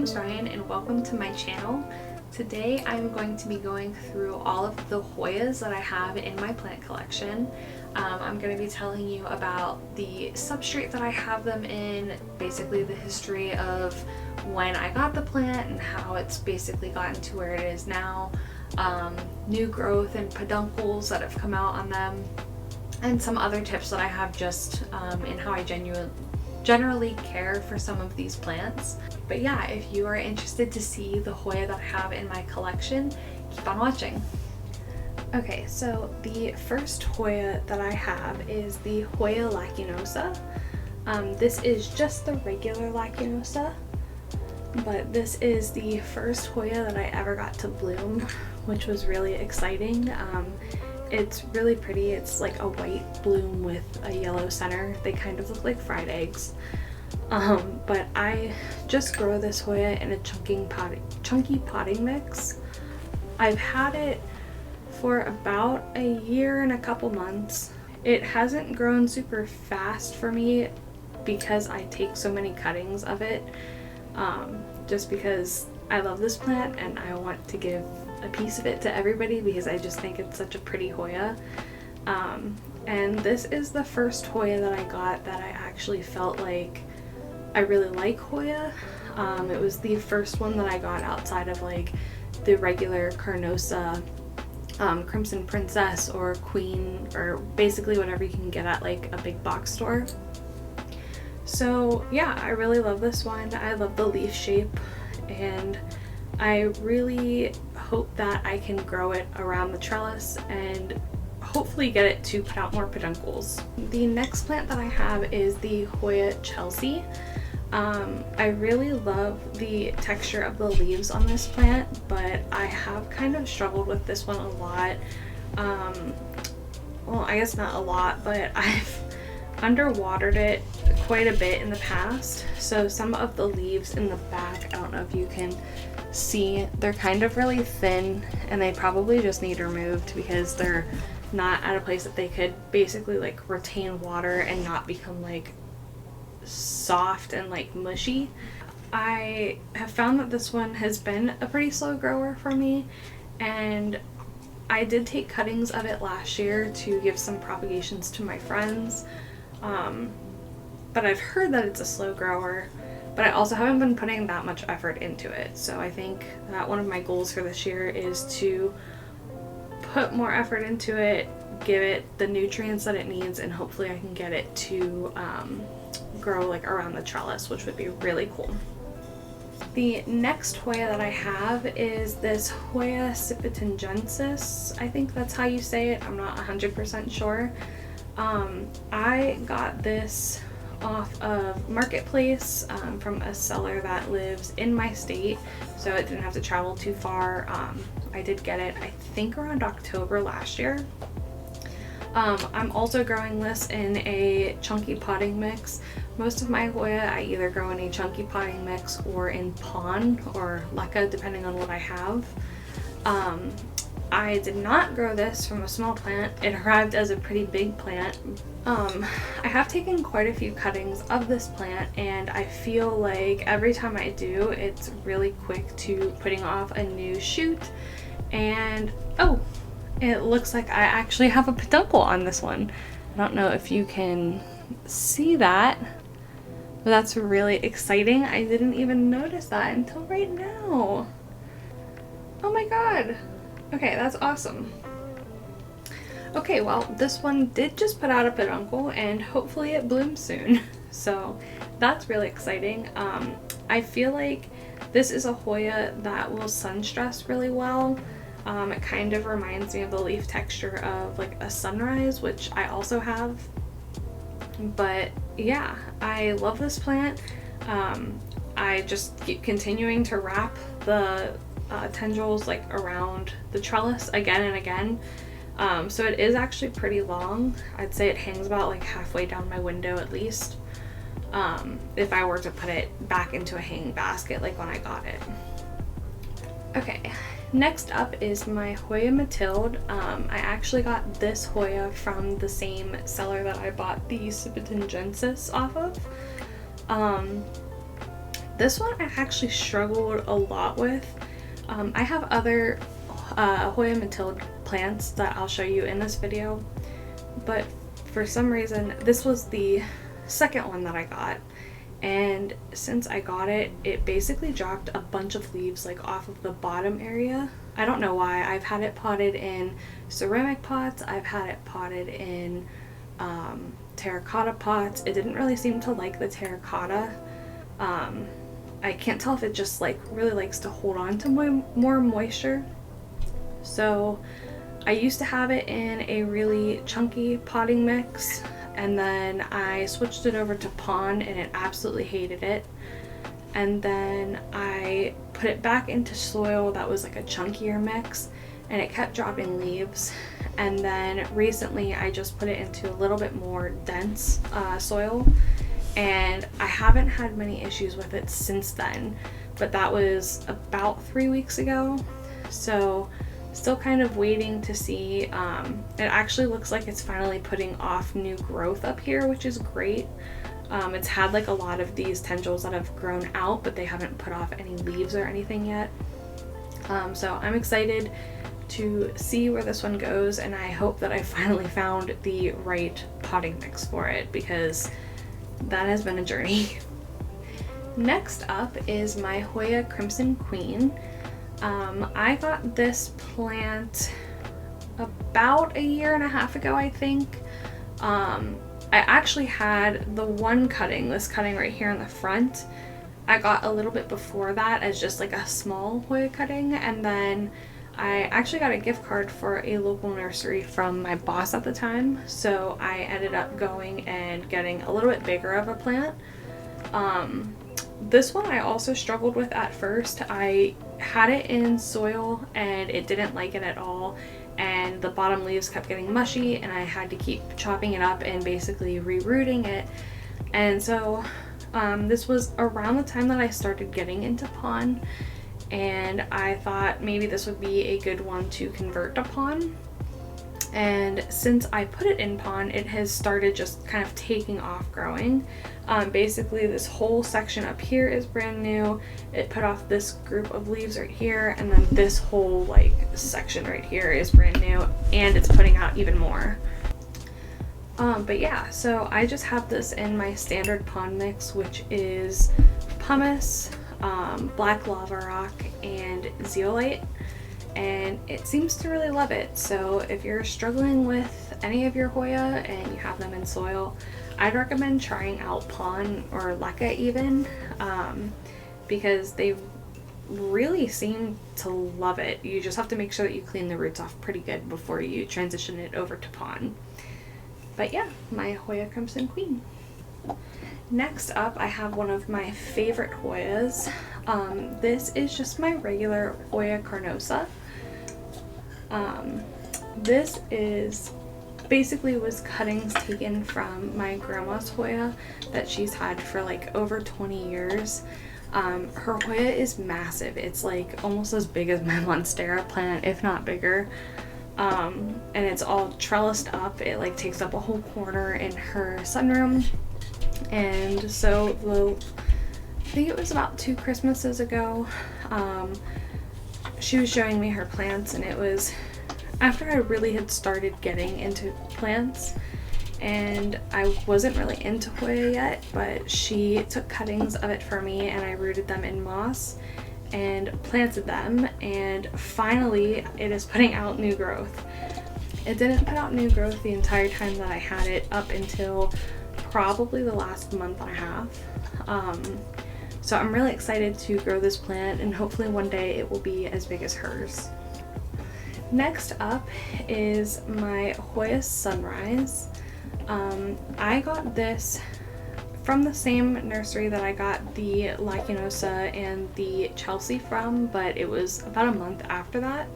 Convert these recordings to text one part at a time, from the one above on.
name's Ryan and welcome to my channel. Today I'm going to be going through all of the Hoyas that I have in my plant collection. I'm going to be telling you about the substrate that I have them in, basically the history of when I got the plant and how it's basically gotten to where it is now, new growth and peduncles that have come out on them, and some other tips that I have just in how I generally care for some of these plants. But yeah, if you are interested to see the Hoya that I have in my collection, keep on watching. Okay, so the first Hoya that I have is the Hoya lakinosa. This is just the regular lakinosa, but this is the first Hoya that I ever got to bloom, which was really exciting. It's really pretty. It's like a white bloom with a yellow center. They kind of look like fried eggs. But I just grow this Hoya in a chunky potting mix. I've had it for about a year and a couple months. It hasn't grown super fast for me because I take so many cuttings of it, just because I love this plant and I want to give a piece of it to everybody because I just think it's such a pretty Hoya. And this is the first Hoya that I got that I actually felt like I really like Hoya. It was the first one that I got outside of like the regular Carnosa, Crimson Princess or Queen, or basically whatever you can get at like a big box store. So yeah, I really love this one. I love the leaf shape and I really hope that I can grow it around the trellis and hopefully get it to put out more peduncles. The next plant that I have is the Hoya Chelsea. I really love the texture of the leaves on this plant, but I have kind of struggled with this one a lot. Well, I guess not a lot, but I've underwatered it quite a bit in the past. So some of the leaves in the back, I don't know if you can see, they're kind of really thin and they probably just need removed because they're not at a place that they could basically like retain water and not become like soft and like mushy. I have found that this one has been a pretty slow grower for me, and I did take cuttings of it last year to give some propagations to my friends, but I've heard that it's a slow grower, but I also haven't been putting that much effort into it. So I think that one of my goals for this year is to put more effort into it, give it the nutrients that it needs, and hopefully I can get it to grow like around the trellis, which would be really cool. The next Hoya that I have is this Hoya sipitingensis. I think that's how you say it. I'm not 100% sure. I got this off of Marketplace from a seller that lives in my state, so it didn't have to travel too far. I did get it, I think, around October last year. I'm also growing this in a chunky potting mix. Most of my Hoya I either grow in a chunky potting mix or in pon or leca, depending on what I have. I did not grow this from a small plant. It arrived as a pretty big plant. I have taken quite a few cuttings of this plant and I feel like every time I do, it's really quick to putting off a new shoot. And oh, it looks like I actually have a peduncle on this one. I don't know if you can see that, but that's really exciting. I didn't even notice that until right now. Oh my god. Okay, that's awesome. Okay, well, this one did just put out a peduncle and hopefully it blooms soon. So that's really exciting. I feel like this is a Hoya that will sun stress really well. It kind of reminds me of the leaf texture of like a sunrise, which I also have. But yeah, I love this plant. I just keep continuing to wrap the tendrils like around the trellis again and again. So it is actually pretty long. I'd say it hangs about like halfway down my window at least, if I were to put it back into a hanging basket like when I got it. Okay, next up is my Hoya Matilda. I actually got this Hoya from the same seller that I bought the sipitingensis off of. This one I actually struggled a lot with. I have other Hoya Matilda plants that I'll show you in this video, but for some reason this was the second one that I got, and since I got it, it basically dropped a bunch of leaves like off of the bottom area. I don't know why. I've had it potted in ceramic pots, I've had it potted in terracotta pots. It didn't really seem to like the terracotta. I can't tell if it just like really likes to hold on to more moisture. So I used to have it in a really chunky potting mix, and then I switched it over to pond and it absolutely hated it. And then I put it back into soil that was like a chunkier mix, and it kept dropping leaves. And then recently I just put it into a little bit more dense soil, and I haven't had many issues with it since then, but that was about 3 weeks ago. So still kind of waiting to see. It actually looks like it's finally putting off new growth up here, which is great. It's had like a lot of these tendrils that have grown out, but they haven't put off any leaves or anything yet. So I'm excited to see where this one goes, and I hope that I finally found the right potting mix for it, because that has been a journey. Next up is my Hoya Crimson Queen. I got this plant about 1.5 years ago, I think. I actually had the one cutting, this cutting right here in the front, I got a little bit before that as just like a small Hoya cutting, and then I actually got a gift card for a local nursery from my boss at the time, so I ended up going and getting a little bit bigger of a plant. This one I also struggled with at first. I had it in soil and it didn't like it at all, and the bottom leaves kept getting mushy, and I had to keep chopping it up and basically rerooting it. And so this was around the time that I started getting into pond, and I thought maybe this would be a good one to convert to pond. And since I put it in pond, it has started just kind of taking off growing. Basically this whole section up here is brand new. It put off this group of leaves right here, and then this whole like section right here is brand new, and it's putting out even more. But yeah, so I just have this in my standard pond mix, which is pumice, black lava rock, and zeolite, and it seems to really love it. So if you're struggling with any of your Hoya and you have them in soil, I'd recommend trying out pond or leca even, because they really seem to love it. You just have to make sure that you clean the roots off pretty good before you transition it over to pond. But yeah, my Hoya Crimson Queen. Next up, I have one of my favorite Hoyas. This is just my regular Hoya Carnosa. This is basically was cuttings taken from my grandma's Hoya that she's had for like over 20 years. Her Hoya is massive. It's like almost as big as my Monstera plant, if not bigger. And it's all trellised up. It like takes up a whole corner in her sunroom. And so I think it was about 2 Christmases ago, she was showing me her plants, and it was after I really had started getting into plants, and I wasn't really into Hoya yet, but she took cuttings of it for me and I rooted them in moss and planted them, and finally it is putting out new growth. It didn't put out new growth the entire time that I had it up until probably the last month and a half. So I'm really excited to grow this plant, and hopefully one day it will be as big as hers. Next up is my Hoya Sunrise. I got this from the same nursery that I got the lakinosa and the Chelsea from, but it was about a month after that.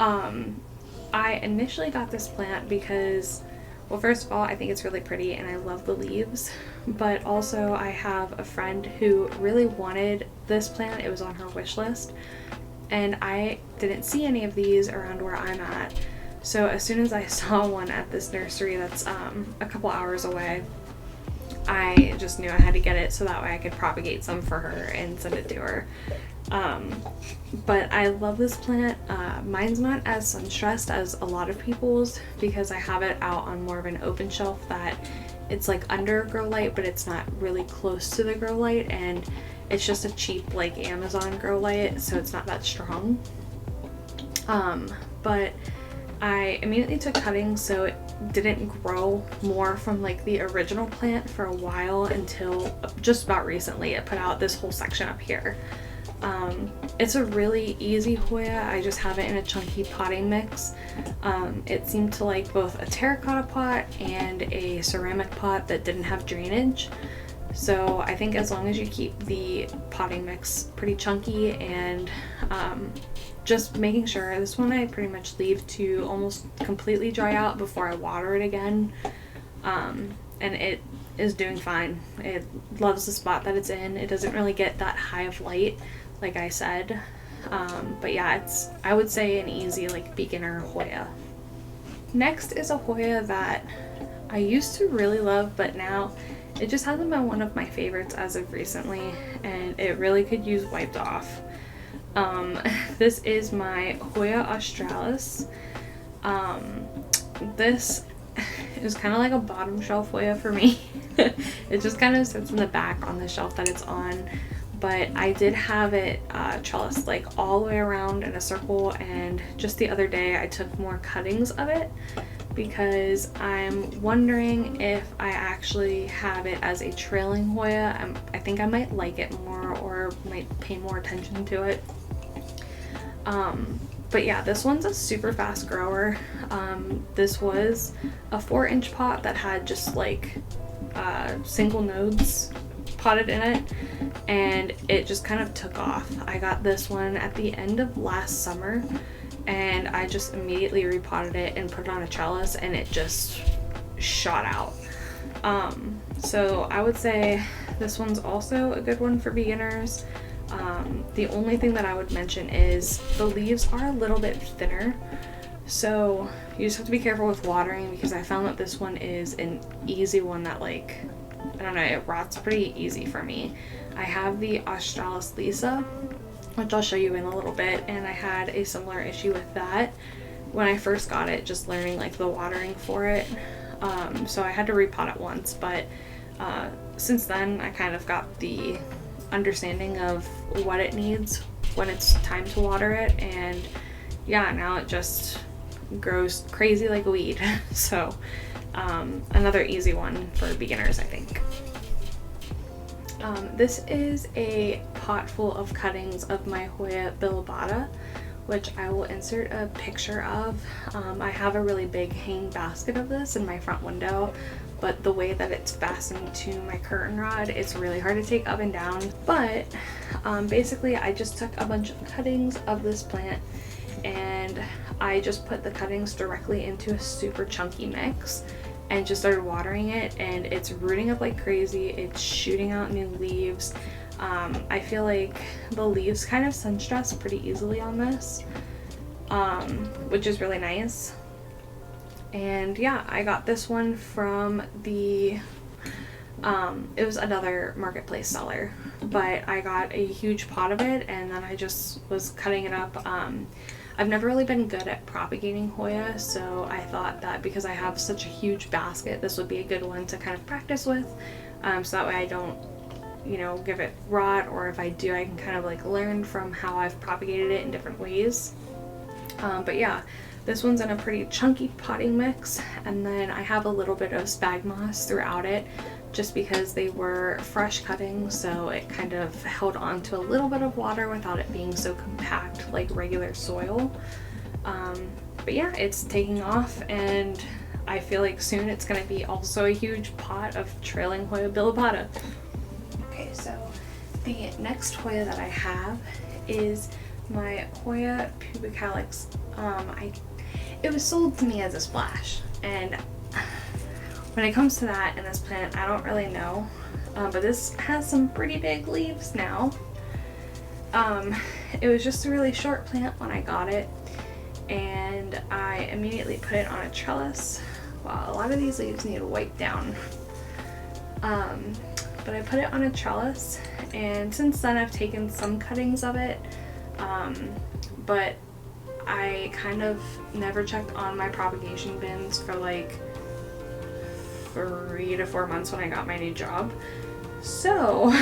I initially got this plant because, well, first of all, I think it's really pretty and I love the leaves, but also I have a friend who really wanted this plant. It was on her wish list, and I didn't see any of these around where I'm at. So as soon as I saw one at this nursery that's a couple hours away, I just knew I had to get it so that way I could propagate some for her and send it to her. But I love this plant. Mine's not as sun stressed as a lot of people's because I have it out on more of an open shelf that it's like under grow light, but it's not really close to the grow light, and it's just a cheap like Amazon grow light, so it's not that strong. But I immediately took cuttings, so it didn't grow more from like the original plant for a while until just about recently it put out this whole section up here. It's a really easy Hoya. I just have it in a chunky potting mix. It seemed to like both a terracotta pot and a ceramic pot that didn't have drainage. So I think as long as you keep the potting mix pretty chunky and just making sure, this one I pretty much leave to almost completely dry out before I water it again. And it is doing fine. It loves the spot that it's in. It doesn't really get that high of light, like I said. But yeah, it's, I would say, an easy like beginner Hoya. Next is a Hoya that I used to really love, but now it just hasn't been one of my favorites as of recently, and it really could use wiped off. This is my Hoya Australis. This is kind of like a bottom shelf Hoya for me. It just kind of sits in the back on the shelf that it's on, but I did have it trellised like all the way around in a circle, and just the other day I took more cuttings of it because I'm wondering if I actually have it as a trailing Hoya. I think I might like it more or might pay more attention to it. But yeah, this one's a super fast grower. This was a 4-inch pot that had just like single nodes potted in it, and it just kind of took off. I got this one at the end of last summer, and I just immediately repotted it and put it on a trellis, and it just shot out. So I would say this one's also a good one for beginners. The only thing that I would mention is the leaves are a little bit thinner, so you just have to be careful with watering, because I found that this one is an easy one that, like, I don't know, it rots pretty easy for me. I have the Australis Lisa, which I'll show you in a little bit, and I had a similar issue with that when I first got it, just learning like the watering for it. So I had to repot it once, but since then I kind of got the understanding of what it needs when it's time to water it, and yeah, now it just grows crazy like a weed. So another easy one for beginners, I think. This is a pot full of cuttings of my Hoya bilobada, which I will insert a picture of. I have a really big hanging basket of this in my front window, but the way that it's fastened to my curtain rod, it's really hard to take up and down. But basically I just took a bunch of cuttings of this plant, and I just put the cuttings directly into a super chunky mix and just started watering it, and it's rooting up like crazy. It's shooting out new leaves. I feel like the leaves kind of sun stress pretty easily on this, which is really nice. And yeah, I got this one from the it was another marketplace seller, but I got a huge pot of it, and then I just was cutting it up. I've never really been good at propagating Hoya, so I thought that because I have such a huge basket, this would be a good one to kind of practice with, so that way I don't, you know, give it rot, or if I do, I can kind of like learn from how I've propagated it in different ways. But yeah, this one's in a pretty chunky potting mix, and then I have a little bit of spag moss throughout it, just because they were fresh cuttings, so it kind of held on to a little bit of water without it being so compact like regular soil. But yeah, it's taking off, and I feel like soon it's going to be also a huge pot of trailing Hoya bilobada. Okay, so the next Hoya that I have is my Hoya pubicalax. It was sold to me as a splash, and when it comes to that in this plant, I don't really know, but this has some pretty big leaves now. It was just a really short plant when I got it, and I immediately put it on a trellis. Wow, a lot of these leaves need to wipe down. But I put it on a trellis, and since then I've taken some cuttings of it, but I kind of never checked on my propagation bins for like 3 to 4 months when I got my new job. So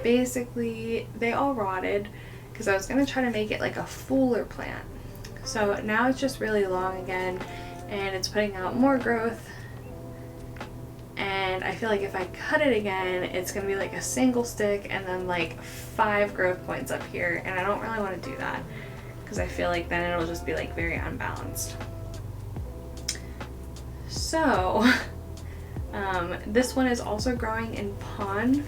basically they all rotted because I was going to try to make it like a fuller plant. So now it's just really long again, and it's putting out more growth. And I feel like if I cut it again, it's going to be like a single stick and then like 5 growth points up here. And I don't really want to do that because I feel like then it'll just be like very unbalanced. So this one is also growing in pond.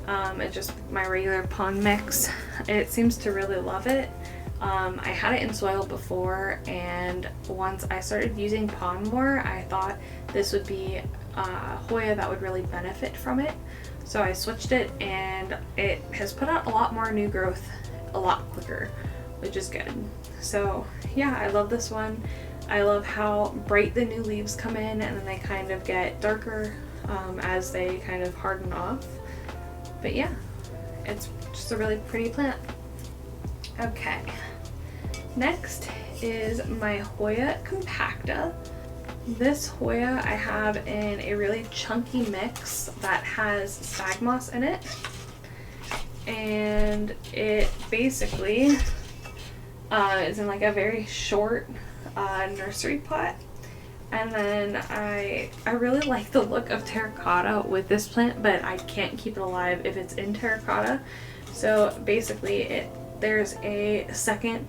It's just my regular pond mix. It seems to really love it. I had it in soil before, and once I started using pond more, I thought this would be Hoya that would really benefit from it. So I switched it, and it has put out a lot more new growth a lot quicker, which is good. So yeah, I love this one. I love how bright the new leaves come in, and then they kind of get darker as they kind of harden off. But yeah, it's just a really pretty plant. Okay, next is my Hoya compacta. This Hoya I have in a really chunky mix that has spag moss in it, and it basically is in like a very short nursery pot. And then I really like the look of terracotta with this plant, but I can't keep it alive if it's in terracotta. So basically there's a second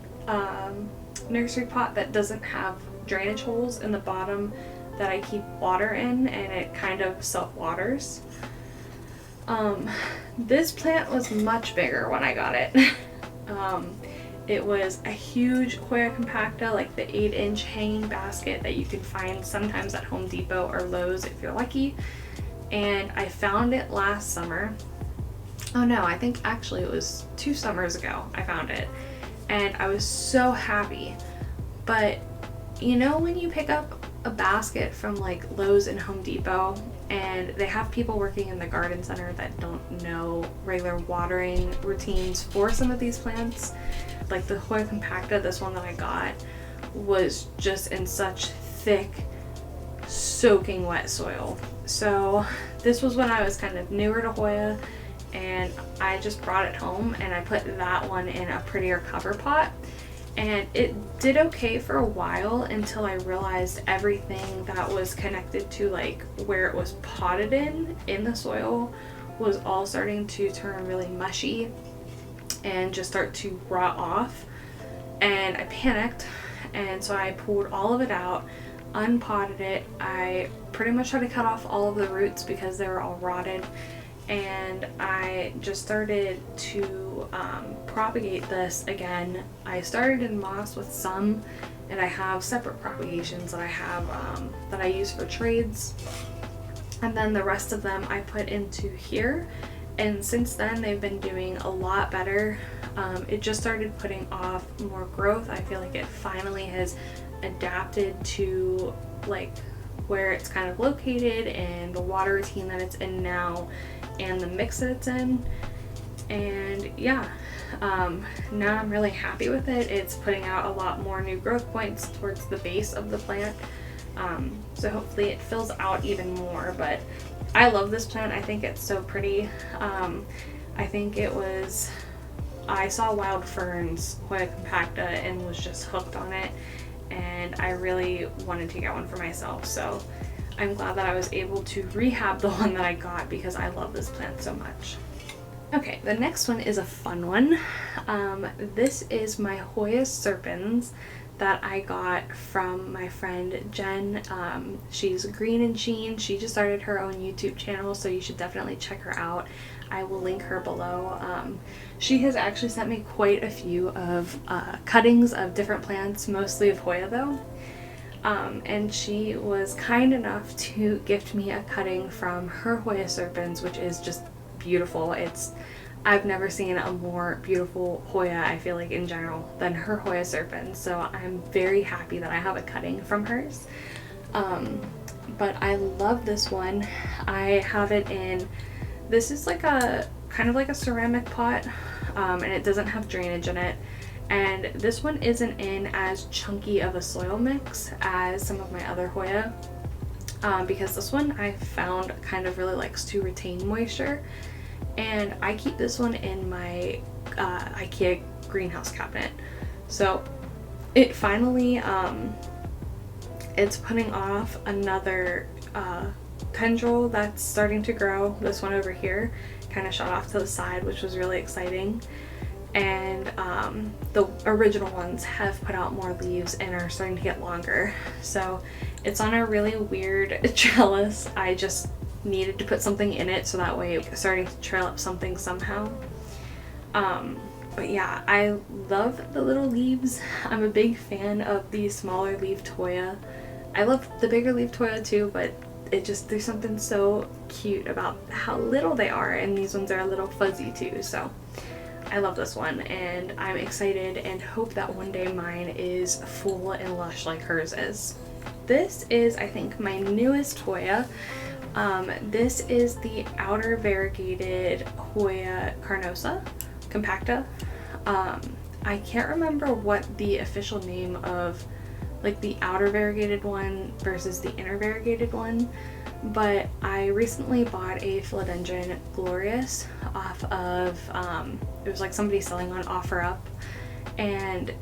nursery pot that doesn't have drainage holes in the bottom that I keep water in, and it kind of self-waters. This plant was much bigger when I got it. It was a huge Hoya compacta, like the 8-inch hanging basket that you can find sometimes at Home Depot or Lowe's if you're lucky. And I found it last summer. Oh no, I think actually it was 2 summers ago I found it. And I was so happy. But you know when you pick up a basket from like Lowe's and Home Depot, and they have people working in the garden center that don't know regular watering routines for some of these plants? Like the Hoya compacta, this one that I got, was just in such thick, soaking wet soil. So this was when I was kind of newer to Hoya, and I just brought it home and I put that one in a prettier cover pot. And it did okay for a while until I realized everything that was connected to like where it was potted in the soil was all starting to turn really mushy and just start to rot off. And I panicked, and so I pulled all of it out, unpotted it. I pretty much had to cut off all of the roots because they were all rotted, and I just started to propagate this again. I started in moss with some, and I have separate propagations that I have that I use for trades, and then the rest of them I put into here. And since then they've been doing a lot better. It just started putting off more growth. I feel like it finally has adapted to like where it's kind of located and the water routine that it's in now and the mix that it's in. And yeah, now I'm really happy with it. It's putting out a lot more new growth points towards the base of the plant. So hopefully it fills out even more, but I love this plant. I think it's so pretty. I think I saw Wild Ferns Hoya compacta and was just hooked on it, and I really wanted to get one for myself. So I'm glad that I was able to rehab the one that I got because I love this plant so much. Okay, the next one is a fun one. This is my Hoya serpens that I got from my friend Jen. She's green and sheen. She just started her own YouTube channel, so you should definitely check her out. I will link her below. She has actually sent me quite a few of cuttings of different plants, mostly of Hoya though. And she was kind enough to gift me a cutting from her Hoya serpens, which is just beautiful. I've never seen a more beautiful Hoya, I feel like, in general, than her Hoya serpens. So I'm very happy that I have a cutting from hers. but I love this one. I have it in, this is like a kind of like a ceramic pot, and it doesn't have drainage in it. And this one isn't in as chunky of a soil mix as some of my other Hoya, because this one I found kind of really likes to retain moisture. And I keep this one in my IKEA greenhouse cabinet. So it finally, it's putting off another tendril that's starting to grow. This one over here kind of shot off to the side, which was really exciting. And the original ones have put out more leaves and are starting to get longer. So it's on a really weird trellis. I just needed to put something in it so that way it's starting to trail up something somehow. But yeah, I love the little leaves. I'm a big fan of the smaller leaved Hoya. I love the bigger leaved Hoya too, but there's something so cute about how little they are, and these ones are a little fuzzy too. So I love this one, and I'm excited and hope that one day mine is full and lush like hers is. This is, I think, my newest Hoya. This is the outer variegated Hoya Carnosa compacta. I can't remember what the official name of like the outer variegated one versus the inner variegated one, but I recently bought a philodendron glorious off of, it was like somebody selling on OfferUp, and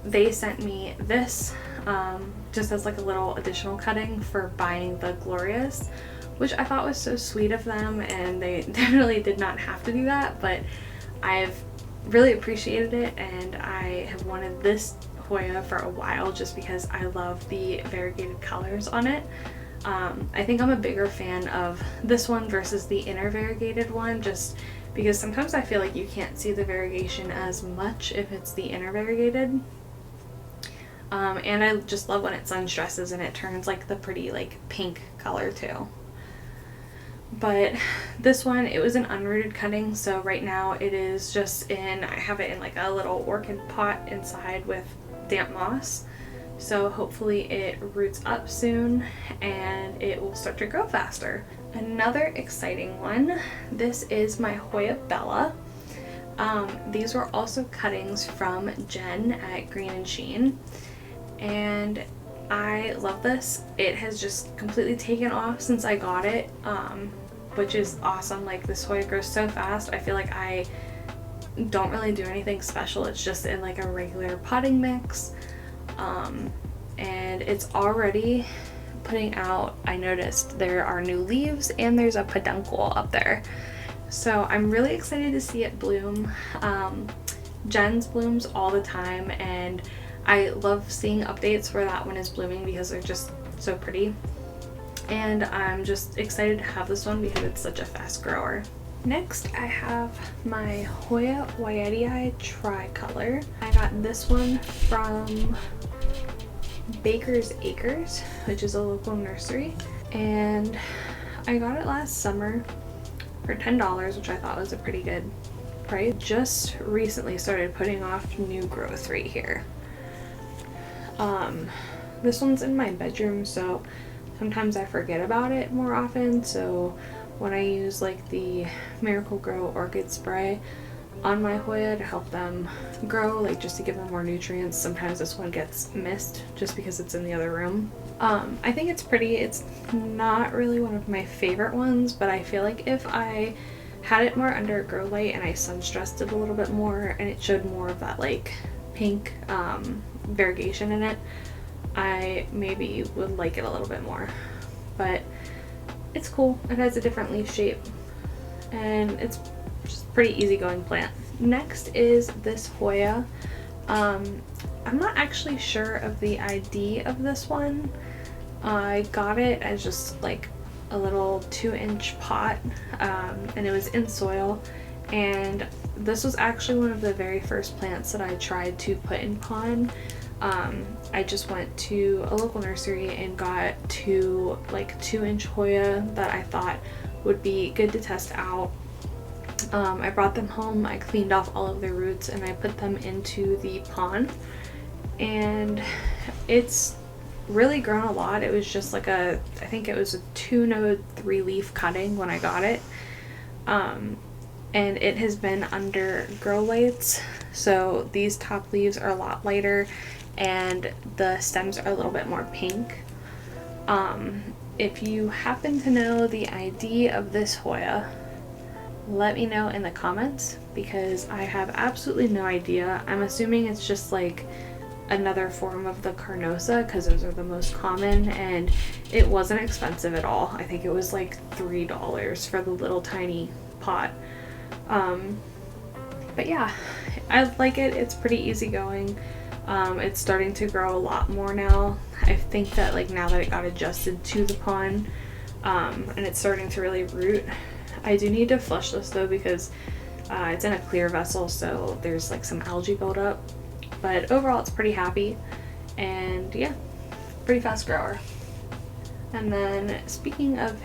they sent me this just as like a little additional cutting for buying the glorious, which I thought was so sweet of them, and they definitely did not have to do that, but I've really appreciated it, and I have wanted this Hoya for a while just because I love the variegated colors on it. I think I'm a bigger fan of this one versus the inner variegated one, just because sometimes I feel like you can't see the variegation as much if it's the inner variegated. And I just love when it sun stresses and it turns like the pretty like pink color too. But this one, it was an unrooted cutting, so right now it is just in, I have it in like a little orchid pot inside with damp moss. So hopefully it roots up soon and it will start to grow faster. Another exciting one, this is my Hoya Bella. These were also cuttings from Jen at Green and Sheen, and I love this. It has just completely taken off since I got it, which is awesome. Like, this Hoya grows so fast. I feel like I don't really do anything special. It's just in like a regular potting mix, and it's already putting out, I noticed there are new leaves and there's a peduncle up there. So I'm really excited to see it bloom. Jen's blooms all the time, and I love seeing updates where that one is blooming because they're just so pretty. And I'm just excited to have this one because it's such a fast grower. Next, I have my Hoya tricolor. I got this one from Baker's Acres, which is a local nursery, and I got it last summer for $10, which I thought was a pretty good price. Just recently started putting off new growth right here. This one's in my bedroom, so sometimes I forget about it more often, so when I use like the Miracle-Gro orchid spray on my Hoya to help them grow, like just to give them more nutrients, sometimes this one gets missed just because it's in the other room. I think it's pretty. It's not really one of my favorite ones, but I feel like if I had it more under a grow light and I sun stressed it a little bit more and it showed more of that like pink variegation in it, I maybe would like it a little bit more. But it's cool. It has a different leaf shape and it's just a pretty easygoing plant. Next is this Hoya. I'm not actually sure of the ID of this one. I got it as just like a little 2-inch pot, and it was in soil, and this was actually one of the very first plants that I tried to put in pond. I just went to a local nursery and got two like 2-inch Hoya that I thought would be good to test out. I brought them home, I cleaned off all of their roots, and I put them into the pond, and it's really grown a lot. It was just like I think it was a 2-node 3-leaf cutting when I got it. And it has been under grow lights, so these top leaves are a lot lighter and the stems are a little bit more pink. If you happen to know the ID of this Hoya, let me know in the comments, because I have absolutely no idea. I'm assuming it's just like another form of the Carnosa, because those are the most common, and it wasn't expensive at all. I think it was like $3 for the little tiny pot. But yeah, I like it. It's pretty easygoing. It's starting to grow a lot more now. I think that like now that it got adjusted to the pond, and it's starting to really root. I do need to flush this though, because it's in a clear vessel, so there's like some algae buildup. But overall it's pretty happy, and yeah, pretty fast grower. And then speaking of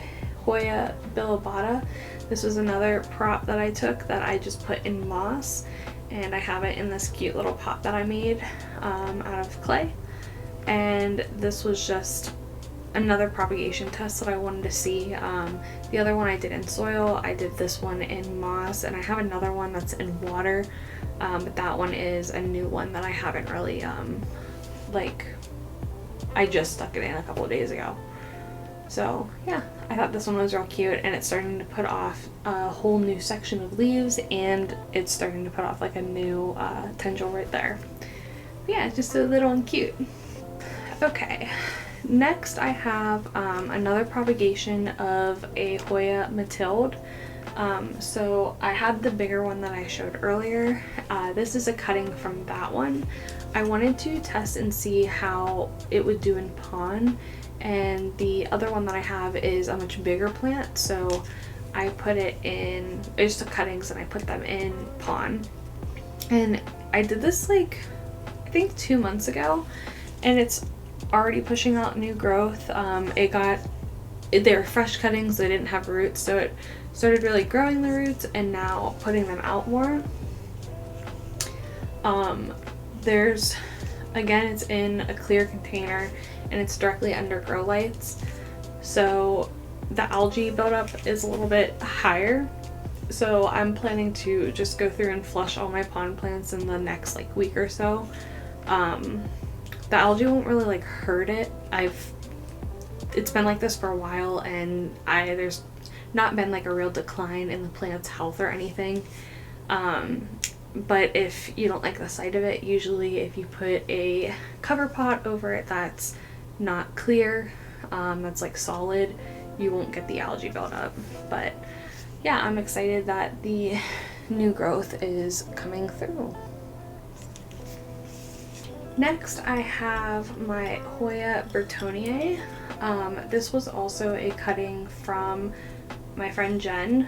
Hoya bilobada, this was another prop that I took that I just put in moss, and I have it in this cute little pot that I made out of clay. And this was just another propagation test that I wanted to see. The other one I did in soil, I did this one in moss, and I have another one that's in water, but that one is a new one that I haven't really I just stuck it in a couple of days ago. So yeah, I thought this one was real cute, and it's starting to put off a whole new section of leaves, and it's starting to put off like a new tendril right there. But yeah, just so little and cute. Okay, next I have another propagation of a Hoya Matilda. So I had the bigger one that I showed earlier. This is a cutting from that one. I wanted to test and see how it would do in pond, and the other one that I have is a much bigger plant, so I put it in, I just took cuttings and I put them in pond. And I did this like I think 2 months ago, and it's already pushing out new growth. They were fresh cuttings, they didn't have roots, so it started really growing the roots and now putting them out more. There's, again, it's in a clear container and it's directly under grow lights, so the algae buildup is a little bit higher. So I'm planning to just go through and flush all my pond plants in the next like week or so. The algae won't really like hurt it. It's been like this for a while, and there's not been like a real decline in the plant's health or anything. But if you don't like the sight of it, usually if you put a cover pot over it that's not clear, that's like solid, you won't get the algae buildup. But yeah, I'm excited that the new growth is coming through. Next I have my Hoya Bertonier. This was also a cutting from my friend Jen.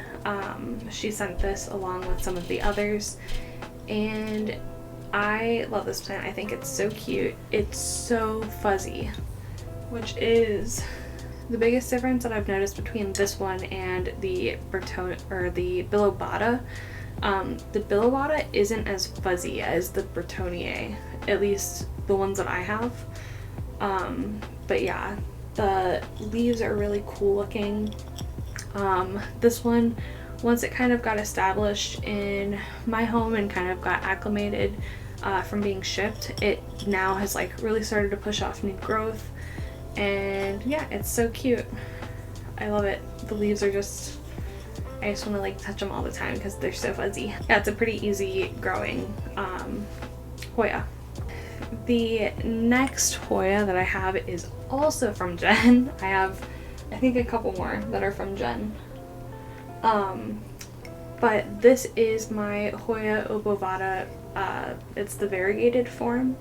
She sent this along with some of the others, and I love this plant. I think it's so cute. It's so fuzzy, which is the biggest difference that I've noticed between this one and the bilobada. The bilobada isn't as fuzzy as the Bertonier, at least the ones that I have. But yeah, the leaves are really cool looking. This one, once it kind of got established in my home and kind of got acclimated from being shipped, it now has like really started to push off new growth, and yeah, it's so cute. I love it. The leaves are just, I just want to like touch them all the time because they're so fuzzy. Yeah, it's a pretty easy growing Hoya. The next Hoya that I have is also from Jen. I have, I think, a couple more that are from Jen. But this is my Hoya obovada. It's the variegated form.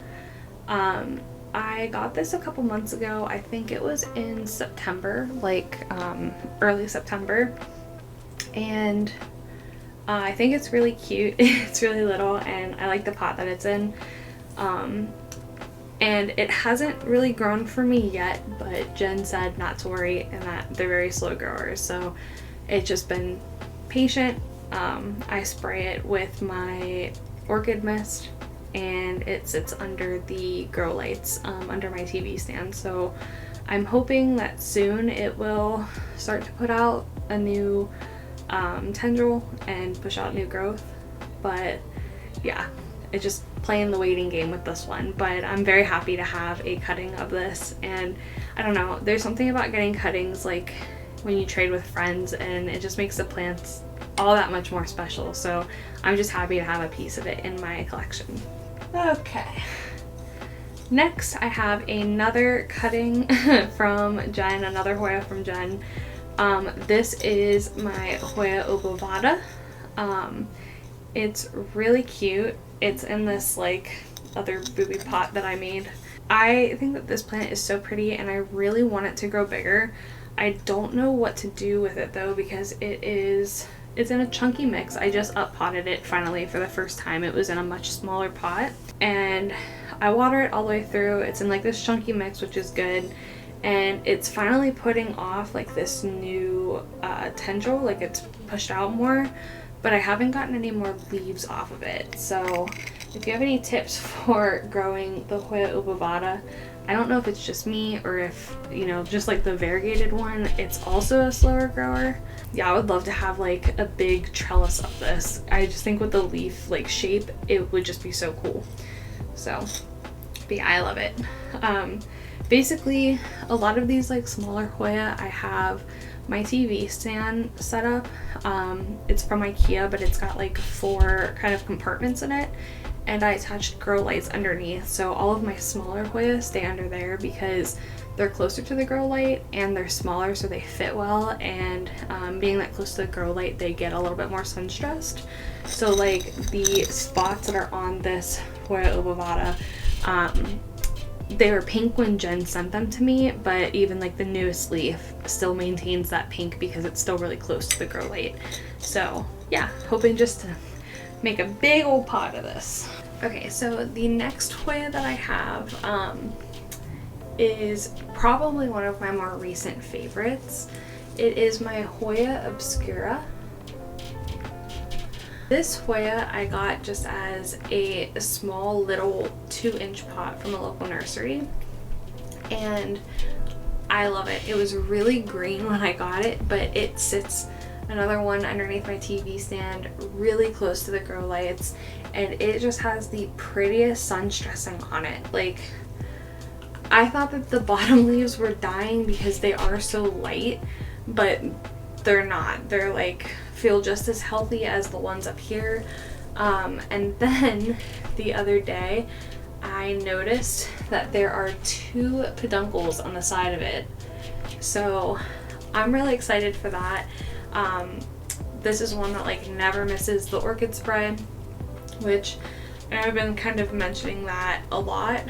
I got this a couple months ago. I think it was in September, like early September. And I think it's really cute. It's really little, and I like the pot that it's in. And it hasn't really grown for me yet, but Jen said not to worry and that they're very slow growers, so it's just been patient. I spray it with my orchid mist and it sits under the grow lights under my TV stand. So I'm hoping that soon it will start to put out a new tendril and push out new growth. But yeah, it's just playing the waiting game with this one. But I'm very happy to have a cutting of this, and I don't know, there's something about getting cuttings like when you trade with friends, and it just makes the plants all that much more special. So I'm just happy to have a piece of it in my collection. Okay, next I have another cutting from Jen, another Hoya from Jen. This is my Hoya obovada. It's really cute. It's in this like other booby pot that I made. I think that this plant is so pretty and I really want it to grow bigger. I don't know what to do with it though, because it's in a chunky mix. I just up potted it finally for the first time. It was in a much smaller pot and I water it all the way through. It's in like this chunky mix, which is good, and it's finally putting off like this new tendril, like it's pushed out more, but I haven't gotten any more leaves off of it. So if you have any tips for growing the Hoya obovada, I don't know if it's just me or if, you know, just like the variegated one, it's also a slower grower. Yeah, I would love to have like a big trellis of this. I just think with the leaf like shape, it would just be so cool. So, but yeah, I love it. Basically, a lot of these like smaller Hoya, I have my TV stand set up. It's from IKEA, but it's got like 4 kind of compartments in it, and I attached grow lights underneath. So all of my smaller Hoya stay under there because they're closer to the grow light and they're smaller, so they fit well. And being that close to the grow light, they get a little bit more sun stressed. So like the spots that are on this Hoya obovada, they were pink when Jen sent them to me, but even like the newest leaf still maintains that pink because it's still really close to the grow light. So yeah, hoping just to make a big old pot of this. Okay, so the next Hoya that I have is probably one of my more recent favorites. It is my Hoya obscura. This Hoya I got just as a small little 2-inch pot from a local nursery, and I love it. It was really green when I got it, but it sits, another one underneath my TV stand, really close to the grow lights, and it just has the prettiest sun stressing on it. Like, I thought that the bottom leaves were dying because they are so light, but they're not. They're like, feel just as healthy as the ones up here. And then the other day I noticed that there are 2 peduncles on the side of it, so I'm really excited for that. This is one that like never misses the orchid spray, which I've been kind of mentioning that a lot.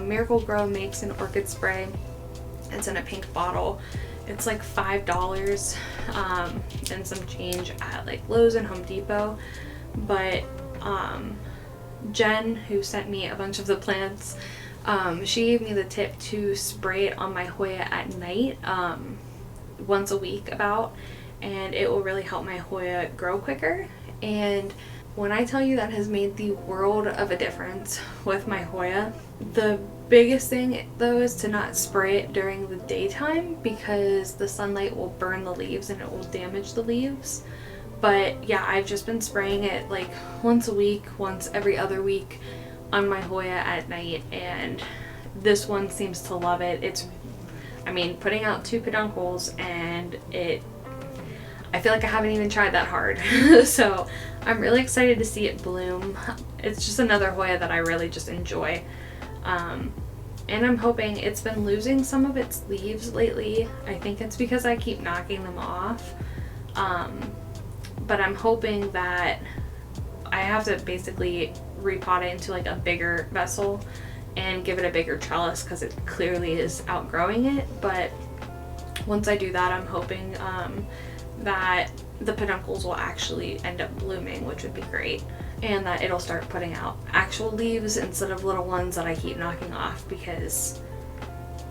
Miracle Grow makes an orchid spray. It's in a pink bottle. It's like $5 and some change at like Lowe's and Home Depot. But Jen, who sent me a bunch of the plants, she gave me the tip to spray it on my Hoya at night, once a week about, and it will really help my Hoya grow quicker. And when I tell you that has made the world of a difference with my Hoya, the biggest thing though is to not spray it during the daytime because the sunlight will burn the leaves and it will damage the leaves. But yeah, I've just been spraying it like once a week, once every other week on my Hoya at night, and this one seems to love it. It's, I mean, putting out 2 peduncles, and I feel like I haven't even tried that hard. So I'm really excited to see it bloom. It's just another Hoya that I really just enjoy. And I'm hoping, it's been losing some of its leaves lately. I think it's because I keep knocking them off. But I'm hoping that I have to basically repot it into like a bigger vessel and give it a bigger trellis because it clearly is outgrowing it. But once I do that, I'm hoping that the peduncles will actually end up blooming, which would be great, and that it'll start putting out actual leaves instead of little ones that I keep knocking off, because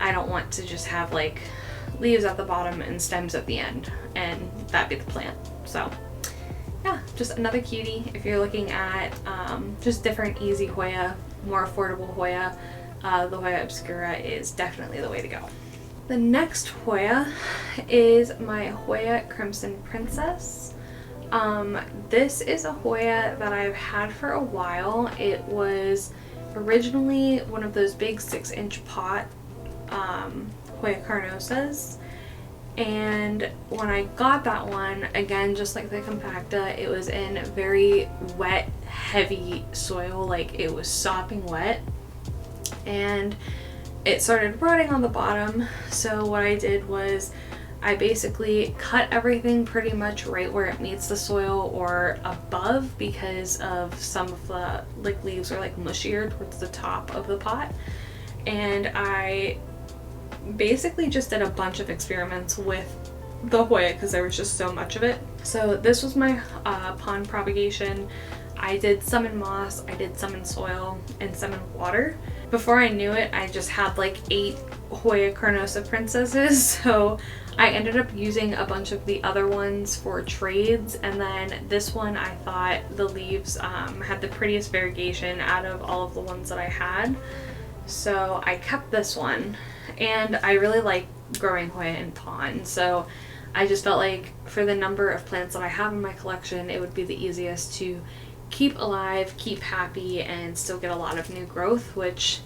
I don't want to just have like leaves at the bottom and stems at the end and that be the plant. So yeah, just another cutie. If you're looking at just different easy Hoya, more affordable Hoya, the Hoya Obscura is definitely the way to go. The next Hoya is my Hoya Crimson Princess. This is a Hoya that I've had for a while. It was originally one of those big 6-inch pot Hoya Carnosas, and when I got that one, again, just like the compacta, it was in very wet, heavy soil, like it was sopping wet, and it started rotting on the bottom. So what I did was I basically cut everything pretty much right where it meets the soil or above, because of some of the leaves are like mushier towards the top of the pot. And I basically just did a bunch of experiments with the Hoya because there was just so much of it. So this was my pond propagation. I did some in moss, I did some in soil, and some in water. Before I knew it, I just had like 8 Hoya Carnosa princesses, so I ended up using a bunch of the other ones for trades, and then this one I thought the leaves had the prettiest variegation out of all of the ones that I had. So I kept this one, and I really like growing Hoya in ponds, so I just felt like for the number of plants that I have in my collection, it would be the easiest to keep alive, keep happy, and still get a lot of new growth, which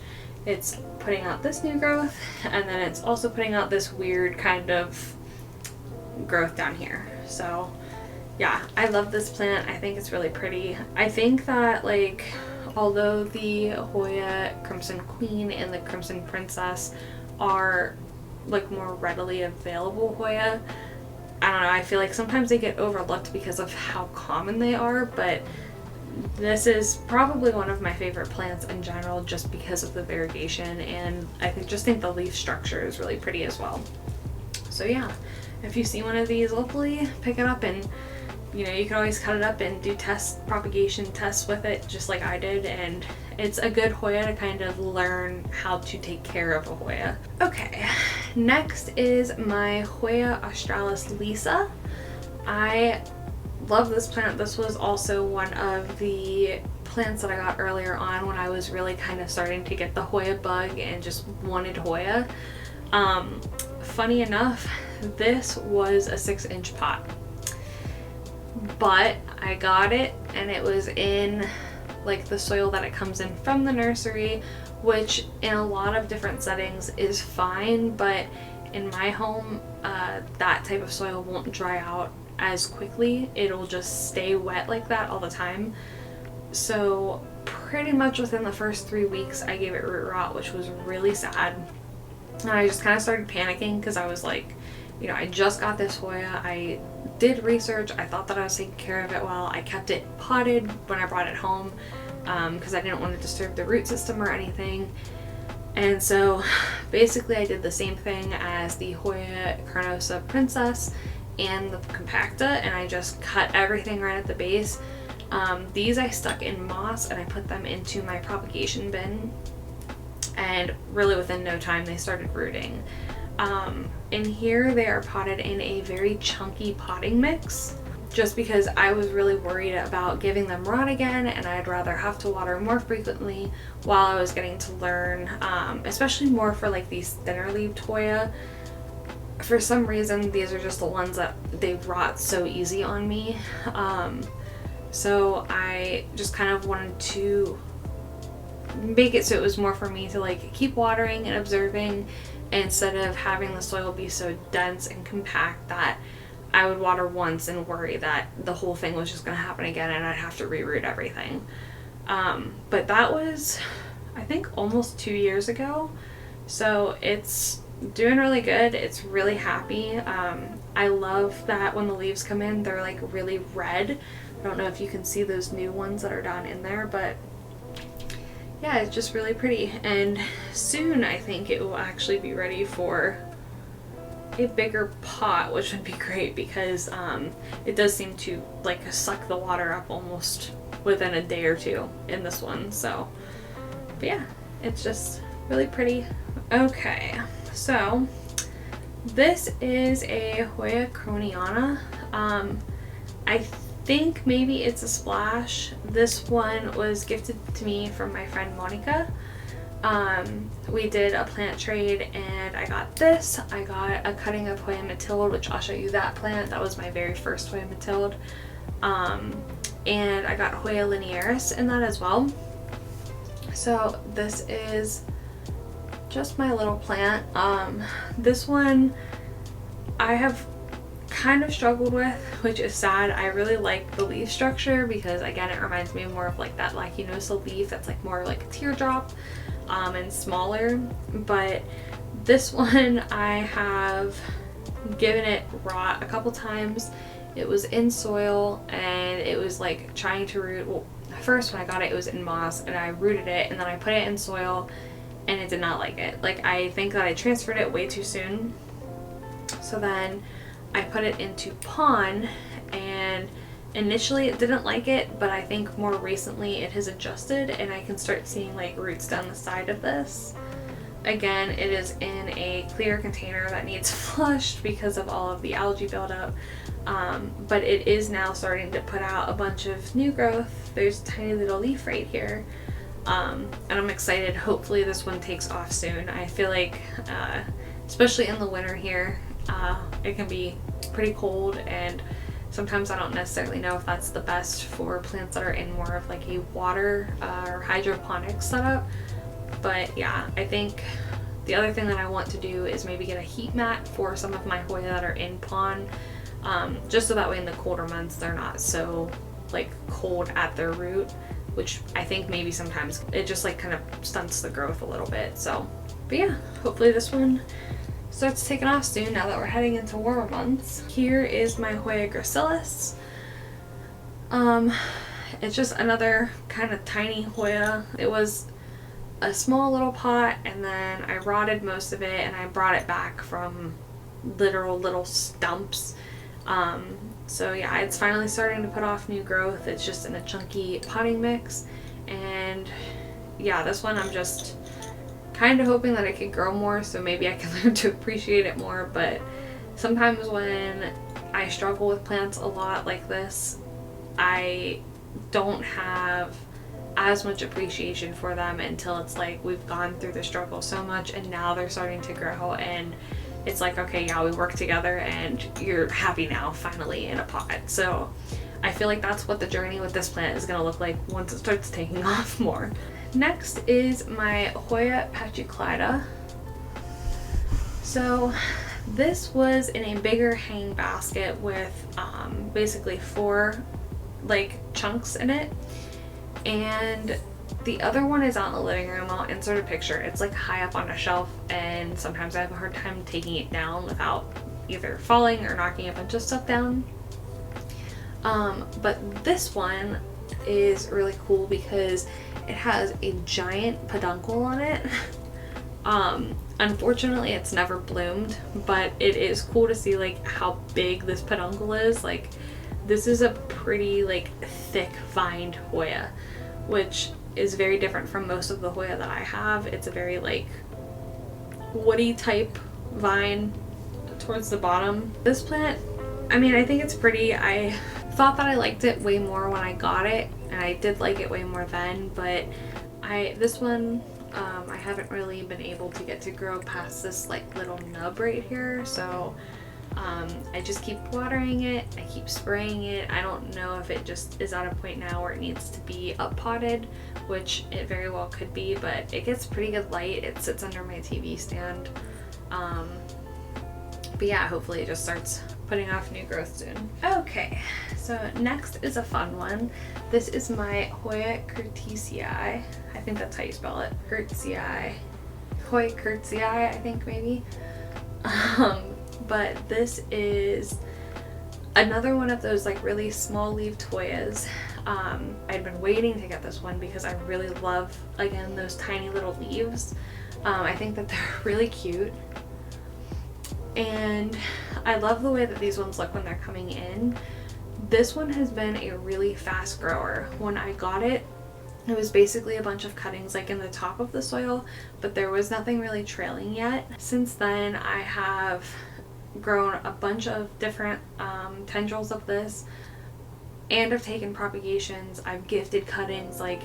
it's putting out this new growth, and then it's also putting out this weird kind of growth down here. So yeah, I love this plant. I think it's really pretty. I think that, like, although the Hoya Crimson Queen and the Crimson Princess are like more readily available Hoya, I don't know, I feel like sometimes they get overlooked because of how common they are, but this is probably one of my favorite plants in general just because of the variegation, and I just think the leaf structure is really pretty as well. So yeah, if you see one of these locally, pick it up, and you know, you can always cut it up and do propagation tests with it just like I did, and it's a good Hoya to kind of learn how to take care of a Hoya. Okay, next is my Hoya Australis Lisa. I love this plant. This was also one of the plants that I got earlier on when I was really kind of starting to get the Hoya bug and just wanted Hoya. Funny enough, this was a 6-inch pot, but I got it and it was in like the soil that it comes in from the nursery, which in a lot of different settings is fine, but in my home, that type of soil won't dry out as quickly. It'll just stay wet like that all the time. So pretty much within the first 3 weeks I gave it root rot, which was really sad, and I just kind of started panicking because I was like, you know, I just got this Hoya, I did research, I thought that I was taking care of it well, I kept it potted when I brought it home because I didn't want to disturb the root system or anything. And so basically I did the same thing as the Hoya Carnosa Princess and the compacta, and I just cut everything right at the base. These I stuck in moss and I put them into my propagation bin, and really within no time they started rooting. In here they are potted in a very chunky potting mix, just because I was really worried about giving them rot again, and I'd rather have to water more frequently while I was getting to learn, especially more for like these thinner leaved Hoya. For some reason these are just the ones that they rot so easy on me, so I just kind of wanted to make it so it was more for me to like keep watering and observing, instead of having the soil be so dense and compact that I would water once and worry that the whole thing was just going to happen again and I'd have to reroot everything. But that was, I think, almost 2 years ago, so it's doing really good. It's really happy. I love that when the leaves come in they're like really red. I don't know if you can see those new ones that are down in there, but yeah, it's just really pretty, and soon I think it will actually be ready for a bigger pot, which would be great because it does seem to like suck the water up almost within a day or two in this one. So but yeah, it's just really pretty. Okay, so this is a Hoya croniana. I think maybe it's a splash. This one was gifted to me from my friend Monica. We did a plant trade and I got this. I got a cutting of Hoya Matilda, which I'll show you that plant. That was my very first Hoya Matilda. And I got Hoya linearis in that as well. So this is just my little plant. This one I have kind of struggled with, which is sad. I really like the leaf structure because again it reminds me more of like that lakinosa leaf that's like more like a teardrop and smaller. But this one I have given it rot a couple times. It was in soil and it was like trying to root. Well, first when I got it, it was in moss and I rooted it, and then I put it in soil and it did not like it. Like, I think that I transferred it way too soon. So then I put it into pond, and initially it didn't like it, but I think more recently it has adjusted and I can start seeing like roots down the side of this. Again, it is in a clear container that needs flushed because of all of the algae buildup, but it is now starting to put out a bunch of new growth. There's a tiny little leaf right here, and I'm excited. Hopefully this one takes off soon. I feel like especially in the winter here, it can be pretty cold, and sometimes I don't necessarily know if that's the best for plants that are in more of like a water or hydroponics setup. But yeah, I think the other thing that I want to do is maybe get a heat mat for some of my Hoya that are in pond, just so that way in the colder months they're not so like cold at their root, which I think maybe sometimes it just like kind of stunts the growth a little bit. So, but yeah, hopefully this one starts taking off soon now that we're heading into warmer months. Here is my Hoya gracelis. It's just another kind of tiny Hoya. It was a small little pot, and then I rotted most of it and I brought it back from literal little stumps. So yeah, it's finally starting to put off new growth. It's just in a chunky potting mix, and yeah, this one I'm just kind of hoping that it could grow more so maybe I can learn to appreciate it more. But sometimes when I struggle with plants a lot like this, I don't have as much appreciation for them until it's like we've gone through the struggle so much and now they're starting to grow, and it's like, okay, yeah, we work together and you're happy now finally in a pot. So I feel like that's what the journey with this plant is going to look like once it starts taking off more. Next is my Hoya pubicalax. So this was in a bigger hang basket with basically 4 like chunks in it, and the other one is out in the living room. I'll insert a picture. It's like high up on a shelf, and sometimes I have a hard time taking it down without either falling or knocking a bunch of stuff down. But this one is really cool because it has a giant peduncle on it. Unfortunately it's never bloomed, but it is cool to see like how big this peduncle is. Like, this is a pretty like thick vined Hoya, which is very different from most of the Hoya that I have. It's a very like woody type vine towards the bottom. This plant, I mean, I think it's pretty. I thought that I liked it way more when I got it, and I did like it way more then, but this one I haven't really been able to get to grow past this like little nub right here. So I just keep watering it, I keep spraying it. I don't know if it just is at a point now where it needs to be up potted, which it very well could be, but it gets pretty good light. It sits under my TV stand. But yeah, hopefully it just starts putting off new growth soon. Okay, so next is a fun one. This is my Hoya cretesia. I think that's how you spell it. Cretesia. Hoya cretesia, I think maybe. But this is another one of those like really small leaved Hoyas. I'd been waiting to get this one because I really love, again, those tiny little leaves. I think that they're really cute, and I love the way that these ones look when they're coming in. This one has been a really fast grower. When I got it, it was basically a bunch of cuttings like in the top of the soil, but there was nothing really trailing yet. Since then I have grown a bunch of different tendrils of this. and I've taken propagations, I've gifted cuttings. Like,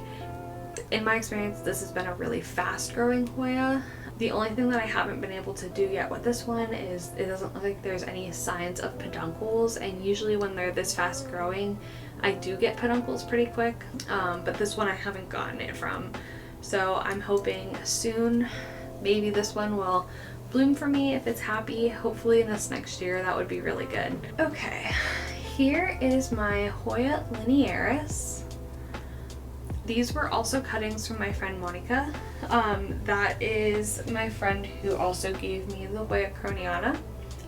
in my experience, this has been a really fast growing Hoya. The only thing that I haven't been able to do yet with this one is it doesn't look like there's any signs of peduncles, and usually when they're this fast growing I do get peduncles pretty quick, but this one I haven't gotten it from. So I'm hoping soon maybe this one will bloom for me if it's happy. Hopefully this next year, that would be really good. Okay, here is my Hoya linearis. These were also cuttings from my friend Monica. That is my friend who also gave me the Hoya croniana.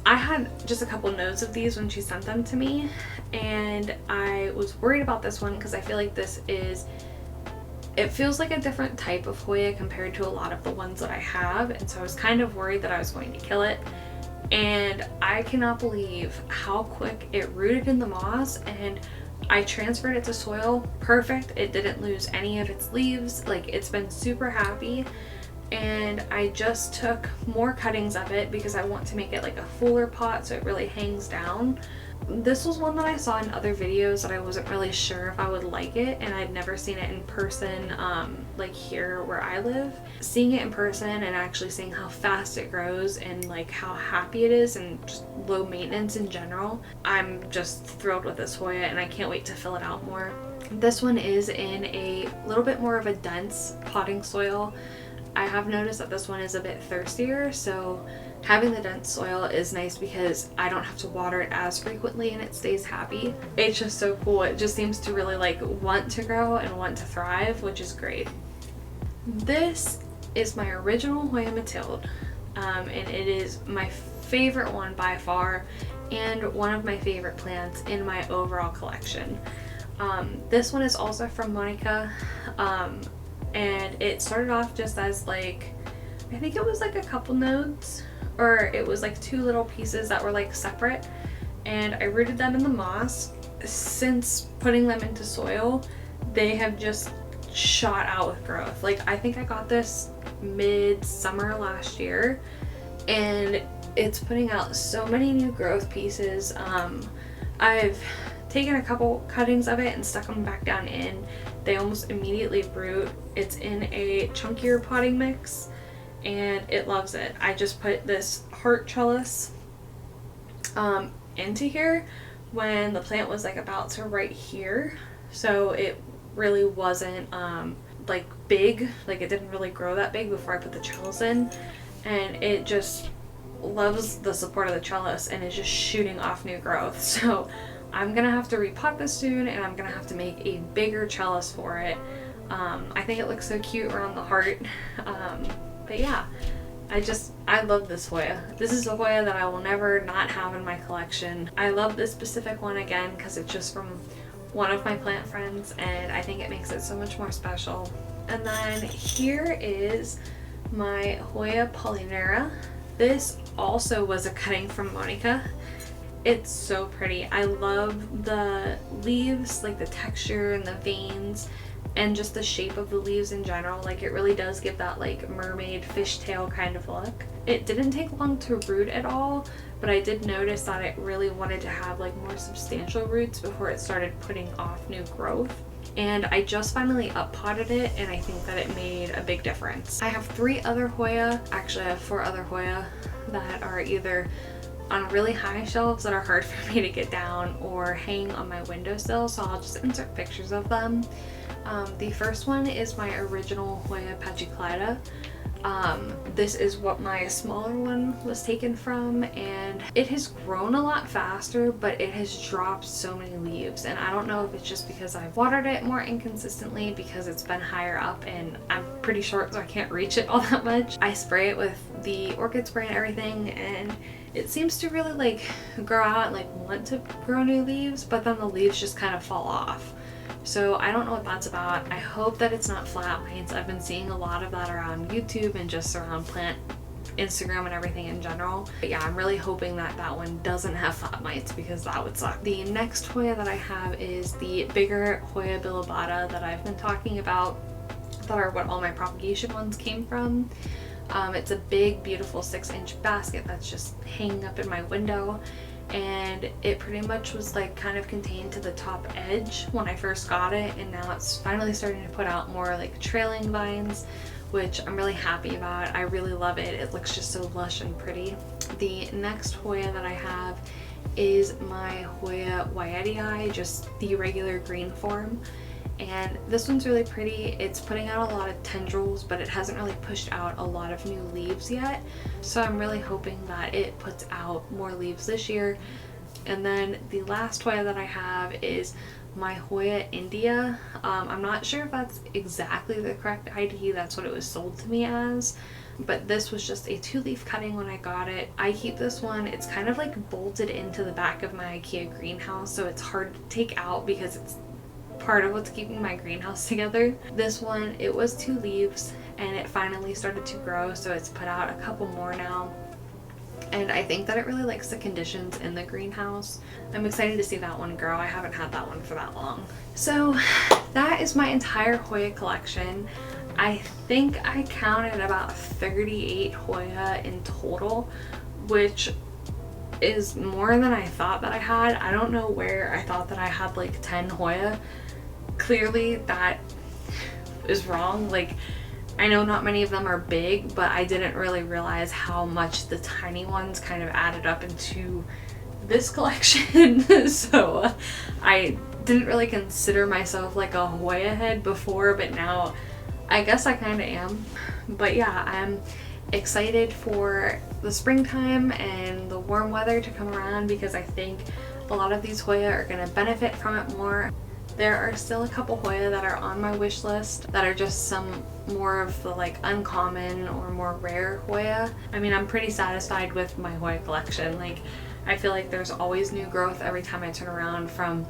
I had just a couple notes of these when she sent them to me, and I was worried about this one because I feel like it feels like a different type of Hoya compared to a lot of the ones that I have, and so I was kind of worried that I was going to kill it. And I cannot believe how quick it rooted in the moss, and I transferred it to soil perfect. It didn't lose any of its leaves. Like, it's been super happy. And I just took more cuttings of it because I want to make it like a fuller pot so it really hangs down. This was one that I saw in other videos that I wasn't really sure if I would like it, and I'd never seen it in person, like here where I live. Seeing it in person and actually seeing how fast it grows and like how happy it is and just low maintenance in general, I'm just thrilled with this Hoya, and I can't wait to fill it out more. This one is in a little bit more of a dense potting soil. I have noticed that this one is a bit thirstier, so having the dense soil is nice because I don't have to water it as frequently and it stays happy. It's just so cool. It just seems to really like want to grow and want to thrive, which is great. This is my original Hoya Matilda, and it is my favorite one by far and one of my favorite plants in my overall collection. This one is also from Monica, and it started off just as like, I think it was like a couple nodes, or it was like two little pieces that were like separate, and I rooted them in the moss. Since putting them into soil, they have just shot out with growth. Like, I think I got this mid-summer last year, and it's putting out so many new growth pieces. I've taken a couple cuttings of it and stuck them back down in. They almost immediately root. It's in a chunkier potting mix, and it loves it. I just put this heart trellis into here when the plant was like about to right here, so it really wasn't like big, like it didn't really grow that big before I put the trellis in, and it just loves the support of the trellis and is just shooting off new growth. So I'm gonna have to repot this soon, and I'm gonna have to make a bigger trellis for it. I think it looks so cute around the heart. But yeah, I love this Hoya. This is a Hoya that I will never not have in my collection. I love this specific one again because it's just from one of my plant friends, and I think it makes it so much more special. And then here is my Hoya polynera. This also was a cutting from Monica. It's so pretty. I love the leaves, like the texture and the veins, and just the shape of the leaves in general. Like, it really does give that like mermaid fishtail kind of look. It didn't take long to root at all, but I did notice that it really wanted to have like more substantial roots before it started putting off new growth. And I just finally up-potted it, and I think that it made a big difference. I have 3 other Hoya, actually I have 4 other Hoya that are either on really high shelves that are hard for me to get down or hang on my windowsill, so I'll just insert pictures of them. The first one is my original Hoya pubicalax. This is what my smaller one was taken from, and it has grown a lot faster, but it has dropped so many leaves, and I don't know if it's just because I've watered it more inconsistently because it's been higher up and I'm pretty short so I can't reach it all that much. I spray it with the orchid spray and everything, and it seems to really like grow out and like want to grow new leaves, but then the leaves just kind of fall off. So I don't know what that's about. I hope that it's not flat mites. I've been seeing a lot of that around YouTube and just around plant Instagram and everything in general. But yeah, I'm really hoping that that one doesn't have flat mites because that would suck. The next Hoya that I have is the bigger Hoya bilobada that I've been talking about, that are what all my propagation ones came from. It's a big, beautiful 6-inch basket that's just hanging up in my window. and it pretty much was like kind of contained to the top edge when I first got it, and now it's finally starting to put out more like trailing vines, which I'm really happy about. I really love it. It looks just so lush and pretty. The next Hoya that I have is my Hoya Australis, just the regular green form. And this one's really pretty. It's putting out a lot of tendrils, but it hasn't really pushed out a lot of new leaves yet. So I'm really hoping that it puts out more leaves this year. And then the last Hoya that I have is my Hoya India. I'm not sure if that's exactly the correct ID. That's what it was sold to me as. But this was just a 2-leaf cutting when I got it. I keep this one. It's kind of like bolted into the back of my IKEA greenhouse, so it's hard to take out because it's part of what's keeping my greenhouse together. This one, it was 2 leaves and it finally started to grow, so it's put out a couple more now. And I think that it really likes the conditions in the greenhouse. I'm excited to see that one grow. I haven't had that one for that long. So that is my entire Hoya collection. I think I counted about 38 Hoya in total, which is more than I thought that I had. I don't know where I thought that I had like 10 Hoya. Clearly that is wrong. Like, I know not many of them are big, but I didn't really realize how much the tiny ones kind of added up into this collection. So I didn't really consider myself like a Hoya head before, but now I guess I kind of am. But yeah, I'm excited for the springtime and the warm weather to come around because I think a lot of these Hoya are going to benefit from it more. There are still a couple Hoya that are on my wish list that are just some more of the like uncommon or more rare Hoya. I mean, I'm pretty satisfied with my Hoya collection. Like, I feel like there's always new growth every time I turn around, from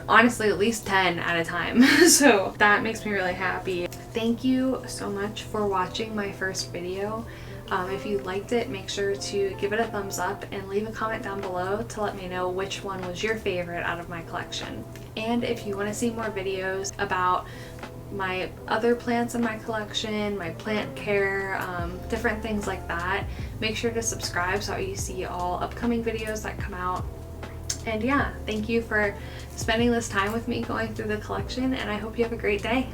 honestly at least 10 at a time. So that makes me really happy. Thank you so much for watching my first video. If you liked it, make sure to give it a thumbs up and leave a comment down below to let me know which one was your favorite out of my collection. And if you want to see more videos about my other plants in my collection, my plant care, different things like that, make sure to subscribe so you see all upcoming videos that come out. And yeah, thank you for spending this time with me going through the collection, and I hope you have a great day.